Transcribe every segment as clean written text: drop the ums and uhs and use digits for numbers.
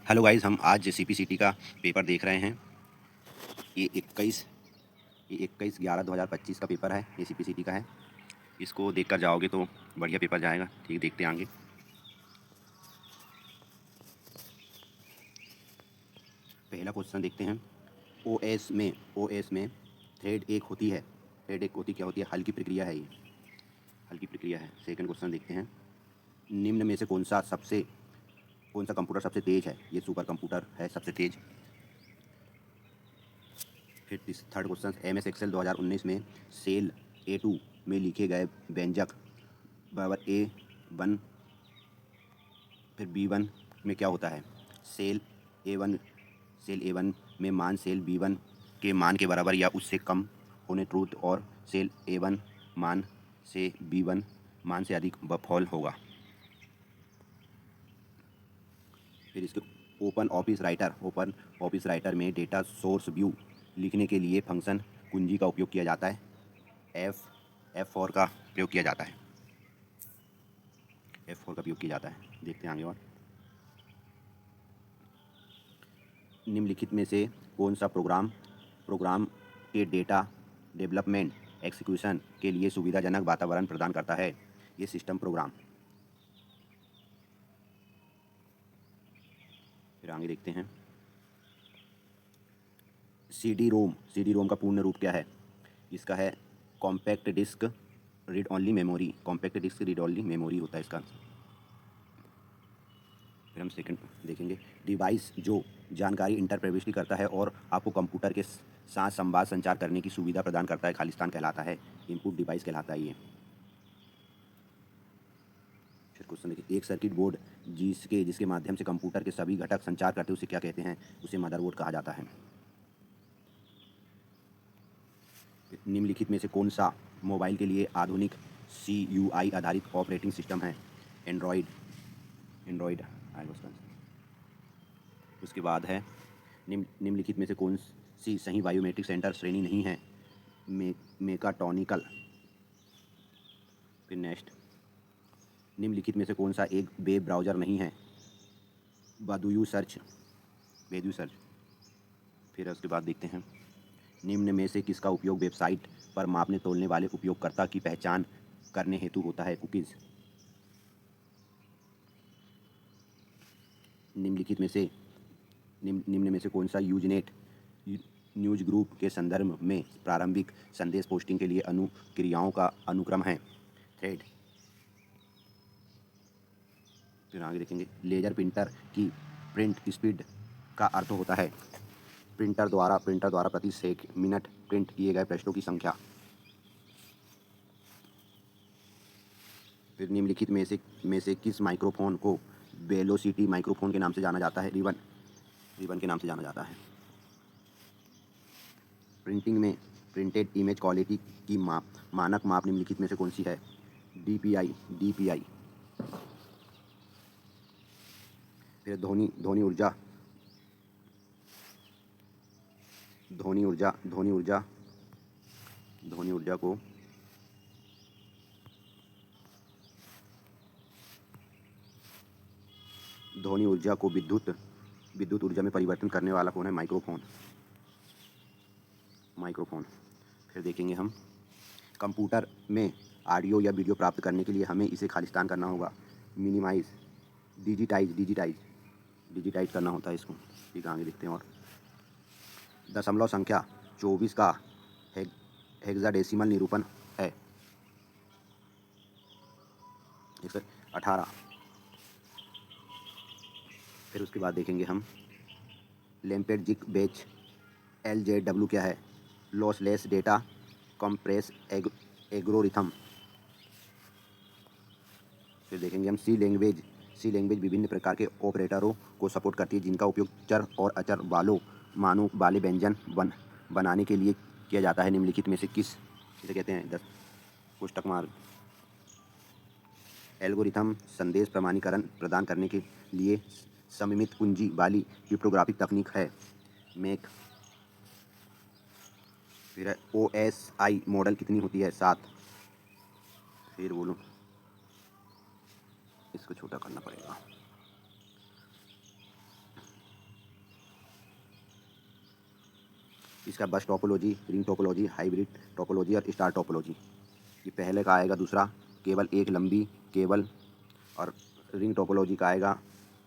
Hello guys, हम आज CPCT का पेपर देख रहे हैं। ये 21/11/2025 का पेपर है। ये सीपीसीटी का है। इसको देखकर जाओगे तो बढ़िया पेपर जाएगा। ठीक, देखते हैं आगे। पहला क्वेश्चन देखते हैं। ओएस में थ्रेड एक होती है। थ्रेड एक होती क्या होती है? हल की प्रक्रिया है। ये हल की प्रक्रिया है। सेकंड क्वेश्चन देखते हैं। निम्न में से कौन सा कंप्यूटर सबसे तेज है? ये सुपर कंप्यूटर है सबसे तेज। फिर third question, M S Excel 2019 में सेल A2 में लिखे गए व्यंजक बराबर A1, फिर B1 में क्या होता है? सेल A1 सेल A1 में मान सेल B1 के मान के बराबर या उससे कम होने ट्रूथ, और सेल A1 मान से B1 मान से अधिक फॉल होगा। फिर इसके ओपन ऑफिस राइटर में डेटा सोर्स व्यू लिखने के लिए फंक्शन कुंजी का उपयोग किया जाता है। F4 का प्रयोग किया जाता है। F4 का उपयोग किया जाता है। देखते हैं आगे। और निम्नलिखित में से कौन सा प्रोग्राम के डेटा डेवलपमेंट एग्जीक्यूशन के लिए सुविधाजनक वातावरण प्रदान करता है? ये सिस्टम प्रोग्राम। फिर आगे देखते हैं। CD रोम का पूर्ण रूप क्या है? इसका है compact disc read only memory. Compact disc read only memory होता है इसका। फिर हम सेकंड देखेंगे। डिवाइस जो जानकारी इंटर प्रविष्टि करता है और आपको कंप्यूटर के साथ संवाद संचार करने की सुविधा प्रदान करता है, खालिस्तान कहलाता है। इनपुट डिवाइस कहलाता है ये। फिर क्वेश्चन देखिए। एक सर्किट बोर्ड जिसके माध्यम से कंप्यूटर के सभी घटक संचार करते हैं, उसे क्या कहते हैं? उसे मदरबोर्ड कहा जाता है। निम्नलिखित में से कौन सा मोबाइल के लिए आधुनिक CUI आधारित ऑपरेटिंग सिस्टम है? एंड्रॉयड आएगा उसका। उसके बाद है निम्नलिखित में से कौन सी सही बायोमेट्रिक सेंटर श्रेणी नहीं है? मेकाट्रॉनिकल। फिर नेक्स्ट, निम्नलिखित में से कौन सा एक वेब ब्राउज़र नहीं है? बदुयू सर्च। फिर उसके बाद देखते हैं। निम्न में से किसका उपयोग वेबसाइट पर मापने तोलने वाले उपयोगकर्ता की पहचान करने हेतु होता है? कुकीज़। निम्न में से कौन सा यूजनेट न्यूज ग्रुप के संदर्भ में प्रारंभिक संदेश पोस्टिंग के लिए अनुक्रियाओं का अनुक्रम है? थ्रेड। फिर आगे देखेंगे। लेजर प्रिंटर की प्रिंट स्पीड का अर्थ होता है प्रिंटर द्वारा प्रति मिनट प्रिंट किए गए पृष्ठों की संख्या। फिर निम्नलिखित में से किस माइक्रोफोन को वेलोसिटी माइक्रोफोन के नाम से जाना जाता है? रिबन के नाम से जाना जाता है। प्रिंटिंग में प्रिंटेड इमेज क्वालिटी की मानक माप निम्नलिखित में से कौन सी है? DPI। फिर ध्वनि ऊर्जा को विद्युत ऊर्जा में परिवर्तन करने वाला कौन है? माइक्रोफोन। फिर देखेंगे हम। कंप्यूटर में ऑडियो या वीडियो प्राप्त करने के लिए हमें इसे खालिस्तान करना होगा। मिनिमाइज, डिजिटाइज करना होता है इसको। ठीक है, आगे देखते हैं। और दशमलव संख्या 24 का हेक्साडेसिमल निरूपण है? 118। फिर उसके बाद देखेंगे हम। लैम्पेर्ट बेच LZW क्या है? Lossless data compress algorithm. फिर देखेंगे हम। सी लैंग्वेज विभिन्न प्रकार के ऑपरेटरों को सपोर्ट करती है, जिनका उपयोग चर और अचर मानों वाले व्यंजन बनाने के लिए किया जाता है। निम्नलिखित में से किसे कहते हैं? 10 पुस्तक मार्ग। एल्गोरिथम संदेश प्रमाणीकरण प्रदान करने के लिए सममित कुंजी वाली क्रिप्टोग्राफिक तकनीक है। मेक। फिर OSI मॉडल कितनी होती है? 7। फिर बोलो, इसको छोटा करना पड़ेगा। इसका बस topology, ring topology, hybrid topology और स्टार टोपोलॉजी। ये पहले का आएगा। दूसरा केवल एक लंबी केबल और रिंग टोपोलॉजी का आएगा।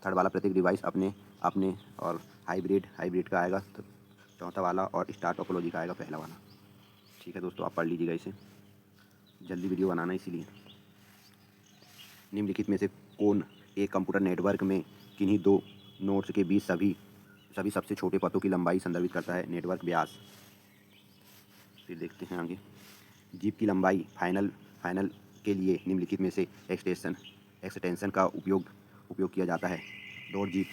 थर्ड वाला प्रत्येक डिवाइस अपने अपने और हाइब्रिड का आएगा चौथा वाला और स्टार टोपोलॉजी का आएगा पहला वाला। ठीक है दोस्तों, आप पढ़ लीजिएगा इसे, जल्दी वीडियो बनाना इसीलिए। निम्नलिखित में से कौन एक कंप्यूटर नेटवर्क में किन्हीं दो नोड्स के बीच सभी सबसे छोटे पथों की लंबाई संदर्भित करता है? नेटवर्क व्यास। फिर देखते हैं आगे। जीप की लंबाई फाइनल के लिए निम्नलिखित में से एक्सटेंशन का उपयोग किया जाता है? डॉट जीप,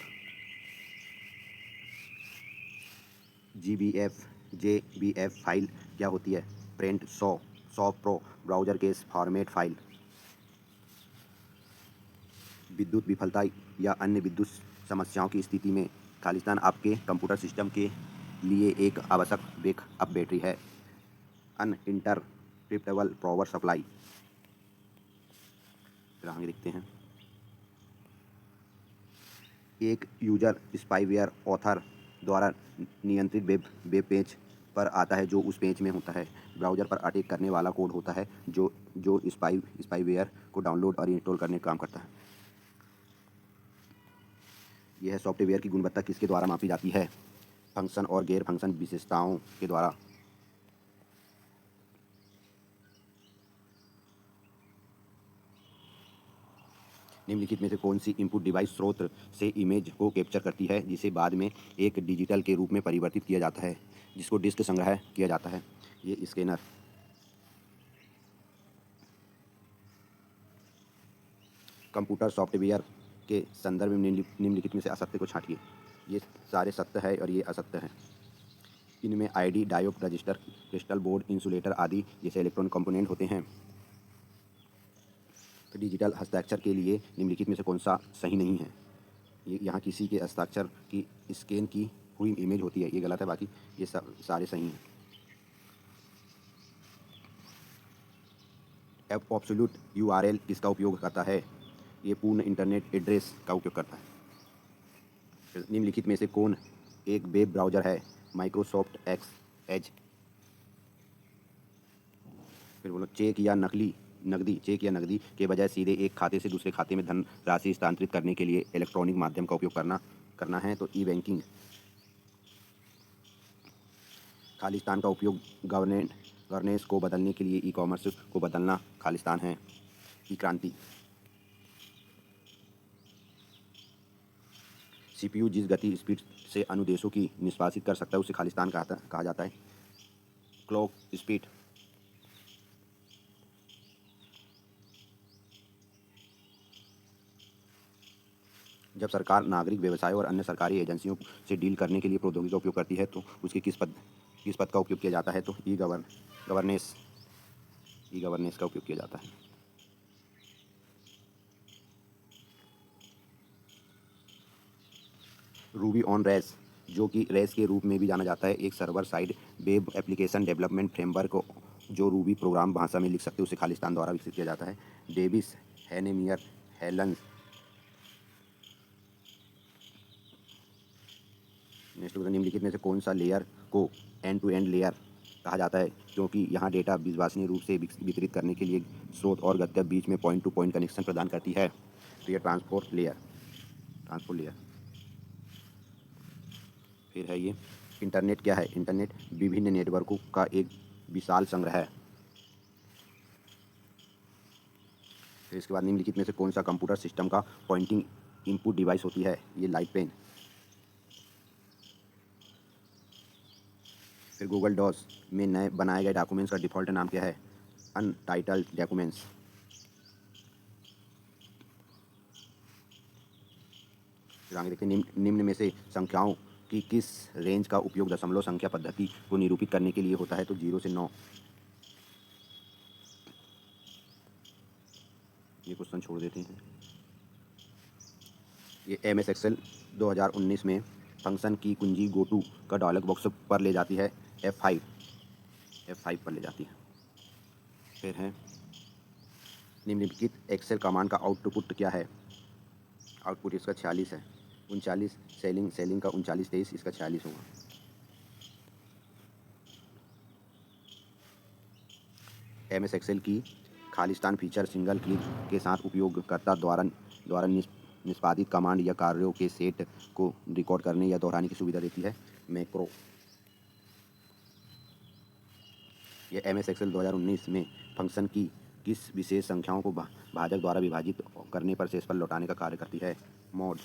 JBF फाइल क्या होती है? Print 100 pro browser case format file. विद्युत विफलता या अन्य विद्युत समस्याओं की स्थिति में खालिस्तान आपके कंप्यूटर सिस्टम के लिए एक आवश्यक बैकअप बैटरी है। अनइंटरप्रेटेबल पावर सप्लाई। फिर आगे देखते हैं। एक यूजर स्पाईवेयर ऑथर द्वारा नियंत्रित वेब पेज पर आता है जो उस पेज में होता है। ब्राउज़र पर अटैक करने वाला कोड होता है जो स्पाईवेयर को डाउनलोड और इंस्टॉल करने का काम करता है। यह सॉफ्टवेयर की गुणवत्ता किसके द्वारा मापी जाती है? फंक्शन और गैर फंक्शन विशेषताओं के द्वारा। निम्नलिखित में से कौन सी इनपुट डिवाइस स्रोत से इमेज को कैप्चर करती है जिसे बाद में एक डिजिटल के रूप में परिवर्तित किया जाता है, जिसको डिस्क संग्रह किया जाता है? ये स्कैनर। कंप्यूटर सॉफ्टवेयर के संदर्भ में निम्नलिखित में से असत्य को छांटिए। ये सारे सत्य है और ये असत्य है। इनमें ID, diode, register, crystal board, insulator आदि जैसे इलेक्ट्रॉनिक कंपोनेंट होते हैं। तो डिजिटल हस्ताक्षर के लिए निम्नलिखित में से कौन सा सही नहीं है? ये यहाँ किसी के हस्ताक्षर की स्कैन की हुई इमेज होती है, ये गलत है। बाकी ये सारे सही हैं। एब्सोल्यूट URL किसका उपयोग करता है? ये पूर्ण इंटरनेट एड्रेस का उपयोग करता है। फिर निम्नलिखित में से कौन एक वेब ब्राउज़र है? Microsoft Edge. फिर बोलो चेक या नकदी के बजाय सीधे एक खाते से दूसरे खाते में धन राशि स्थानांतरित करने के लिए इलेक्ट्रॉनिक माध्यम का उपयोग करना है तो ई-बैंकिंग। खालिस्तान का उपयोग गवर्नेंस को बदलने के लिए ई-कॉमर्स को बदलना खालिस्तान है। ई क्रांति। CPU जिस गति स्पीड से अनुदेशों की निष्पादित कर सकता है उसे खालिस्तान कहा जाता है। Clock speed. जब सरकार नागरिक व्यवसायों और अन्य सरकारी एजेंसियों से डील करने के लिए प्रौद्योगिकी का उपयोग करती है तो उसके किस पद का उपयोग किया जाता है? तो गवर्नेंस का उपयोग किया जाता है। रूबी ऑन रेल्स, जो कि रेल्स के रूप में भी जाना जाता है, एक server side web application development framework जो रूबी प्रोग्राम भाषा में लिख सकते हैं उसे खालिस्तान द्वारा विकसित किया जाता है। Davis हेनेमियर Helen. नेक्स्ट निम्नलिखित में से कौन सा लेयर को एंड टू एंड लेयर कहा जाता है क्योंकि यहाँ डेटा विश्वसनीय रूप से वितरित करने के लिए स्रोत और गंतव्य बीच में पॉइंट टू पॉइंट कनेक्शन प्रदान करती है? तो यह ट्रांसपोर्ट लेयर। फिर है ये इंटरनेट क्या है? इंटरनेट विभिन्न नेटवर्कों का एक विशाल संग्रह है। फिर इसके बाद निम्नलिखित में से कौन सा कंप्यूटर सिस्टम का पॉइंटिंग इनपुट डिवाइस होती है? ये लाइट पेन। फिर गूगल डॉस में नए बनाए गए डॉक्यूमेंट्स का डिफ़ॉल्ट नाम क्या है? Untitled documents. फिर आगे देखते हैं निम्न में से संख्याओं की किस रेंज का उपयोग दशमलव संख्या पद्धति को निरूपित करने के लिए होता है? तो 0 से 9। ये क्वेश्चन छोड़ देते हैं। ये MS एक्सेल 2019 में फंक्शन की कुंजी गोटू का डायलॉग बॉक्स पर ले जाती है F5 पर ले जाती है। फिर है निम्नलिखित एक्सेल कमांड का आउटपुट क्या है? आउटपुट इसका 46 है। 39 सेलिंग का 39 23 इसका 46 होगा। एम एस एक्सेल की खालिस्तान फीचर सिंगल क्लिक के साथ उपयोगकर्ता द्वारा निष्पादित कमांड या कार्यों के सेट को रिकॉर्ड करने या दोहराने की सुविधा देती है। मैक्रो। यह एम एस एक्सेल 2019 में फंक्शन की किस विशेष संख्याओं को भाजक द्वारा विभाजित करने पर शेषफल लौटाने का कार्य करती है। मोड्स।